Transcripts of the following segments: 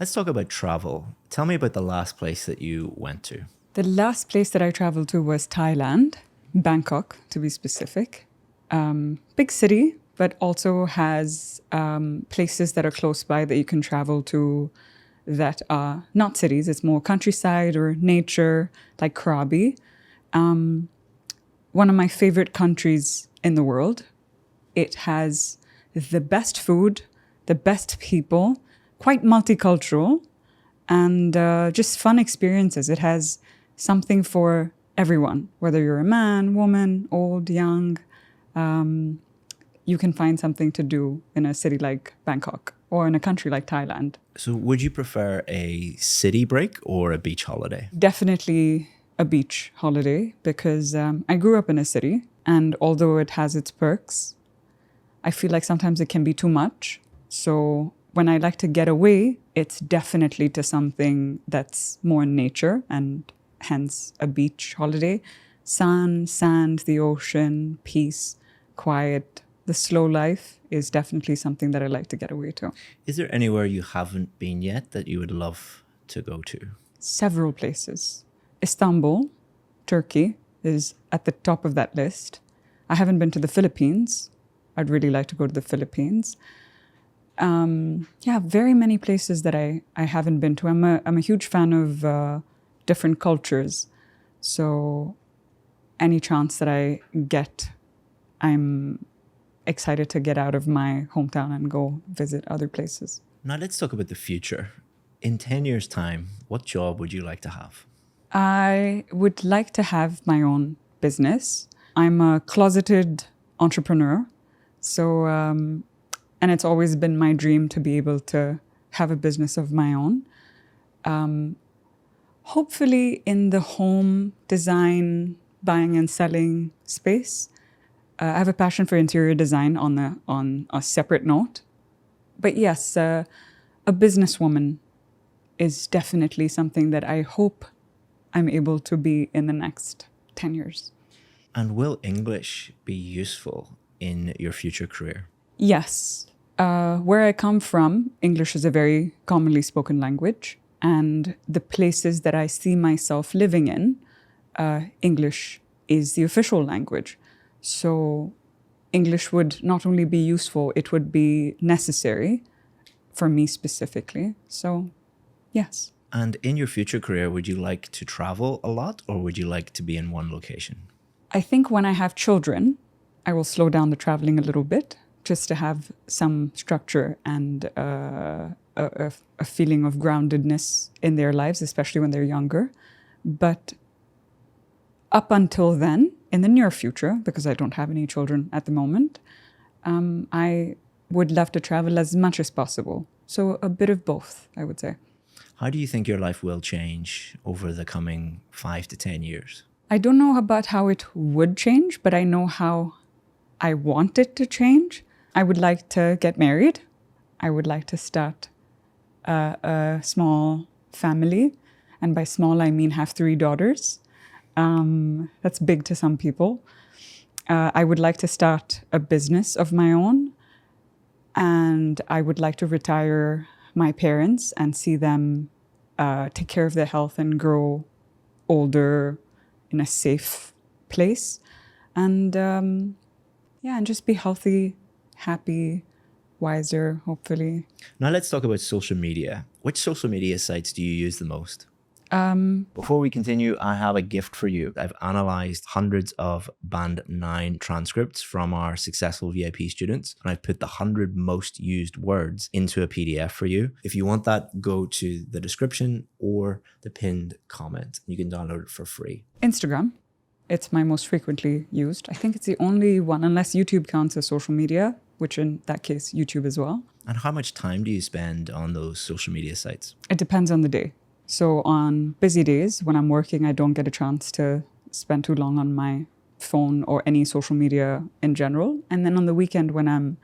Let's talk about travel. Tell me about the last place that you went to. The last place that I traveled to was Thailand, Bangkok to be specific. Big city, but also has places that are close by that you can travel to that are not cities. It's more countryside or nature, like Krabi. One of my favorite countries in the world. It has the best food, the best people, quite multicultural, and just fun experiences. It has something for everyone, whether you're a man, woman, old, young. You can find something to do in a city like Bangkok or in a country like Thailand. So, would you prefer a city break or a beach holiday? Definitely a beach holiday because I grew up in a city, and although it has its perks, I feel like sometimes it can be too much. So when I like to get away, it's definitely to something that's more nature, and hence a beach holiday. Sun, sand, the ocean, peace, quiet, the slow life is definitely something that I like to get away to. Is there anywhere you haven't been yet that you would love to go to? Several places. Istanbul, Turkey, is at the top of that list. I haven't been to the Philippines. I'd really like to go to the Philippines. Very many places that I haven't been to. I'm a huge fan of different cultures. So any chance that I get, I'm excited to get out of my hometown and go visit other places. Now, let's talk about the future. In 10 years' time, what job would you like to have? I would like to have my own business. I'm a closeted entrepreneur. So, and it's always been my dream to be able to have a business of my own. Hopefully in the home design, buying and selling space. I have a passion for interior design on a separate note. But yes, a businesswoman is definitely something that I hope I'm able to be in the next 10 years. And will English be useful in your future career? Yes. Where I come from, English is a very commonly spoken language. And the places that I see myself living in, English is the official language. So English would not only be useful, it would be necessary for me specifically. So, yes. And in your future career, would you like to travel a lot or would you like to be in one location? I think when I have children, I will slow down the traveling a little bit just to have some structure and a feeling of groundedness in their lives, especially when they're younger. But up until then, in the near future, because I don't have any children at the moment, I would love to travel as much as possible. So a bit of both, I would say. How do you think your life will change over the coming 5 to 10 years? I don't know about how it would change, but I know how I want it to change. I would like to get married. I would like to start a small family. And by small, I mean have 3 daughters. That's big to some people. I would like to start a business of my own. And I would like to retire my parents and see them take care of their health and grow older in a safe place. And and just be healthy, happy, wiser, hopefully. Now let's talk about social media. Which social media sites do you use the most? Before we continue, I have a gift for you. I've analyzed hundreds of Band 9 transcripts from our successful VIP students, and I've put the 100 most used words into a PDF for you. If you want that, go to the description or the pinned comment. You can download it for free. Instagram. It's my most frequently used. I think it's the only one, unless YouTube counts as social media, which in that case, YouTube as well. And how much time do you spend on those social media sites? It depends on the day. So on busy days, when I'm working, I don't get a chance to spend too long on my phone or any social media in general. And then on the weekend, when I'm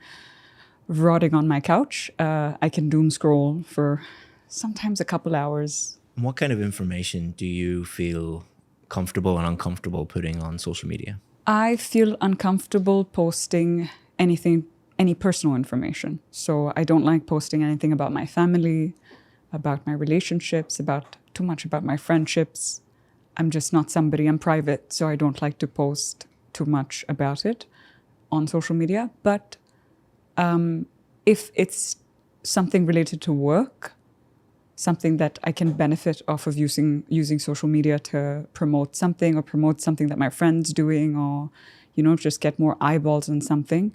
rotting on my couch, I can doom scroll for sometimes a couple hours. What kind of information do you feel comfortable and uncomfortable putting on social media? I feel uncomfortable posting any personal information. So I don't like posting anything about my family, about my relationships, too much about my friendships. I'm just not somebody, I'm private, so I don't like to post too much about it on social media. But if it's something related to work, something that I can benefit off of using social media to promote something that my friend's doing, or, just get more eyeballs on something,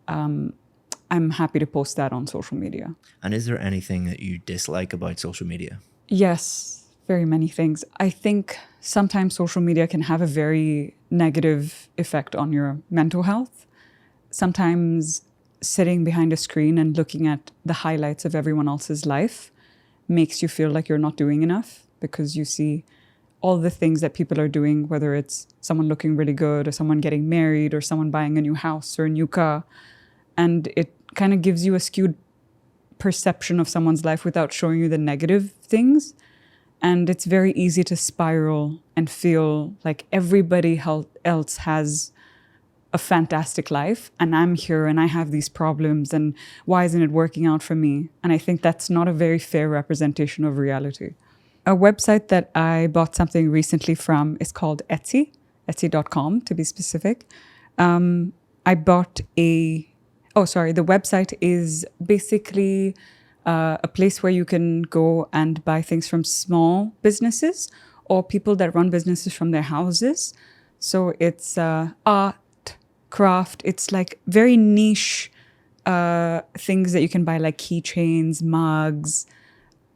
I'm happy to post that on social media. And is there anything that you dislike about social media? Yes, very many things. I think sometimes social media can have a very negative effect on your mental health. Sometimes sitting behind a screen and looking at the highlights of everyone else's life makes you feel like you're not doing enough, because you see all the things that people are doing, whether it's someone looking really good or someone getting married or someone buying a new house or a new car. And it kind of gives you a skewed perception of someone's life without showing you the negative things. And it's very easy to spiral and feel like everybody else has a fantastic life and I'm here and I have these problems, and why isn't it working out for me? And I think that's not a very fair representation of reality. A website that I bought something recently from is called Etsy, Etsy.com to be specific. I bought the website is basically a place where you can go and buy things from small businesses or people that run businesses from their houses. So it's art, craft, it's like very niche things that you can buy, like keychains, mugs,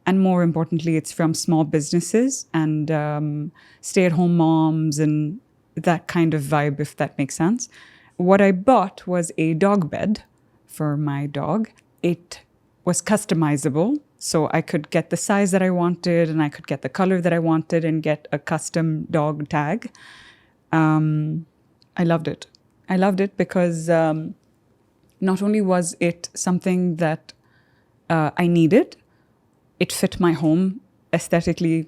and more importantly, it's from small businesses and stay-at-home moms and that kind of vibe, if that makes sense. What I bought was a dog bed for my dog. It was customizable, so I could get the size that I wanted and I could get the color that I wanted and get a custom dog tag. I loved it. I loved it because not only was it something that I needed, it fit my home aesthetically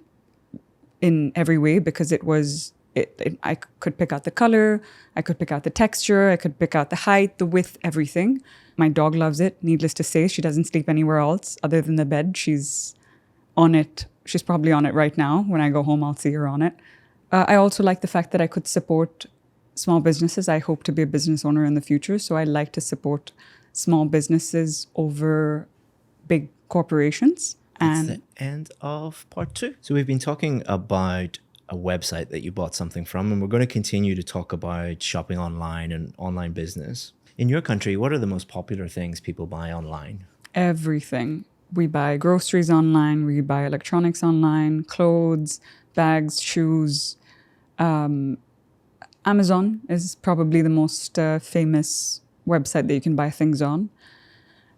in every way, because I could pick out the color, I could pick out the texture, I could pick out the height, the width, everything. My dog loves it. Needless to say, she doesn't sleep anywhere else other than the bed. She's on it. She's probably on it right now. When I go home, I'll see her on it. I also like the fact that I could support small businesses. I hope to be a business owner in the future, so I like to support small businesses over big corporations. That's the end of part 2. So we've been talking about a website that you bought something from, and we're going to continue to talk about shopping online and online business. In your country, what are the most popular things people buy online? Everything. We buy groceries online, we buy electronics online, clothes, bags, shoes. Amazon is probably the most famous website that you can buy things on.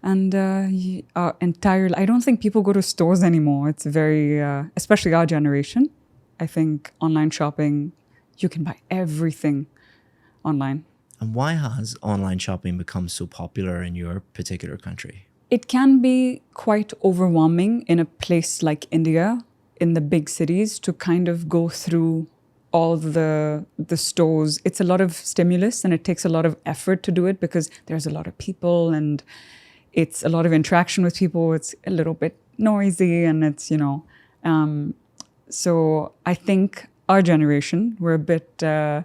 And I don't think people go to stores anymore. It's very, especially our generation. I think online shopping, you can buy everything online. And why has online shopping become so popular in your particular country? It can be quite overwhelming in a place like India, in the big cities, to kind of go through all the stores. It's a lot of stimulus and it takes a lot of effort to do it because there's a lot of people and it's a lot of interaction with people. It's a little bit noisy and it's, so I think our generation, we're a bit, I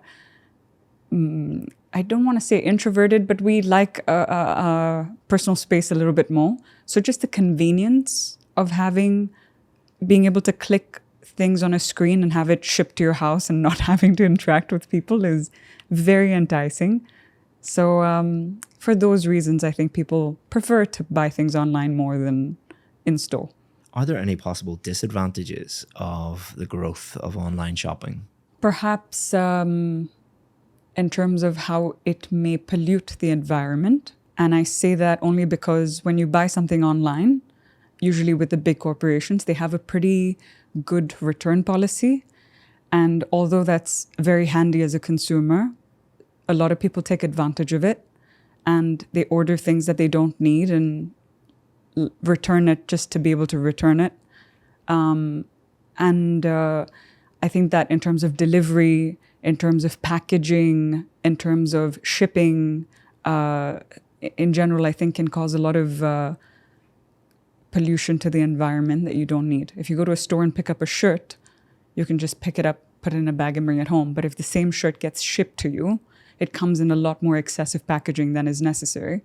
don't want to say introverted, but we like personal space a little bit more. So just the convenience of being able to click things on a screen and have it shipped to your house and not having to interact with people is very enticing. So for those reasons, I think people prefer to buy things online more than in store. Are there any possible disadvantages of the growth of online shopping? Perhaps in terms of how it may pollute the environment. And I say that only because when you buy something online, usually with the big corporations, they have a pretty good return policy. And although that's very handy as a consumer, a lot of people take advantage of it and they order things that they don't need and return it just to be able to return it. I think that in terms of delivery, in terms of packaging, in terms of shipping, in general, I think can cause a lot of pollution to the environment that you don't need. If you go to a store and pick up a shirt, you can just pick it up, put it in a bag and bring it home. But if the same shirt gets shipped to you, it comes in a lot more excessive packaging than is necessary.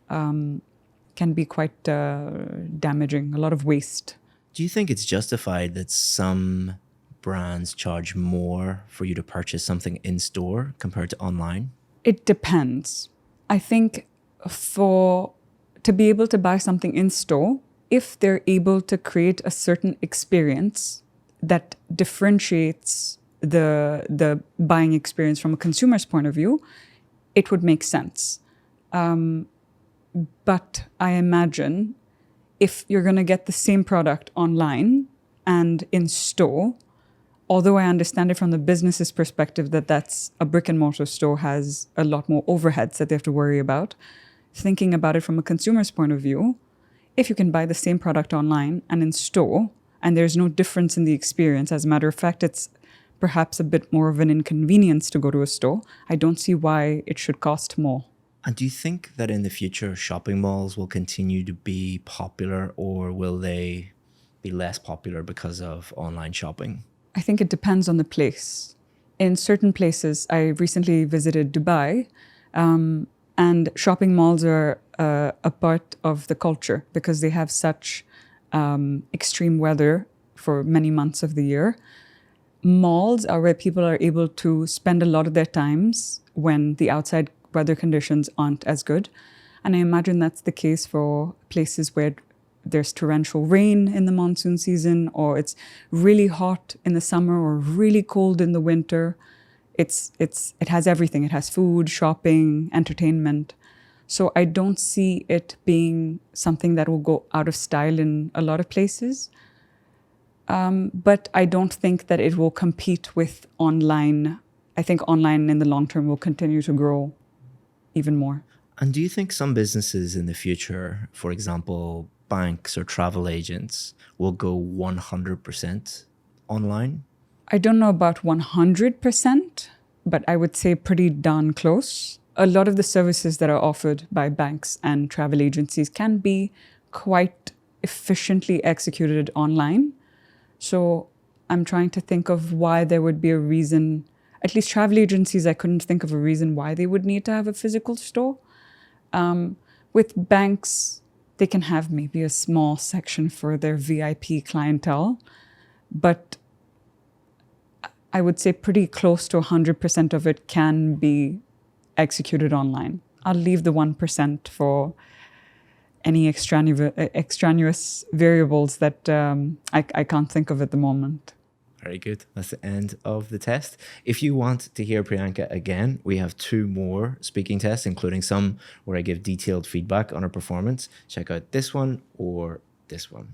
Can be quite damaging, a lot of waste. Do you think it's justified that some brands charge more for you to purchase something in store compared to online? It depends. I think to be able to buy something in store, if they're able to create a certain experience that differentiates the buying experience from a consumer's point of view, it would make sense. But I imagine if you're going to get the same product online and in store, although I understand it from the business's perspective that that's a brick and mortar store has a lot more overheads that they have to worry about, thinking about it from a consumer's point of view, if you can buy the same product online and in store, and there's no difference in the experience, as a matter of fact, it's perhaps a bit more of an inconvenience to go to a store, I don't see why it should cost more. And do you think that in the future, shopping malls will continue to be popular, or will they be less popular because of online shopping? I think it depends on the place. In certain places, I recently visited Dubai, and shopping malls are a part of the culture because they have such extreme weather for many months of the year. Malls are where people are able to spend a lot of their times when the outside weather conditions aren't as good. And I imagine that's the case for places where there's torrential rain in the monsoon season, or it's really hot in the summer or really cold in the winter. It has everything. It has food, shopping, entertainment. So I don't see it being something that will go out of style in a lot of places. But I don't think that it will compete with online. I think online in the long term will continue to grow even more. And do you think some businesses in the future, for example, banks or travel agents, will go 100% online? I don't know about 100%, but I would say pretty darn close. A lot of the services that are offered by banks and travel agencies can be quite efficiently executed online. So I'm trying to think of why there would be a reason. At least travel agencies, I couldn't think of a reason why they would need to have a physical store. With banks, they can have maybe a small section for their VIP clientele, but I would say pretty close to 100% of it can be executed online. I'll leave the 1% for any extraneous variables that I can't think of at the moment. Very good. That's the end of the test. If you want to hear Priyanka again, we have 2 more speaking tests, including some where I give detailed feedback on her performance. Check out this one or this one.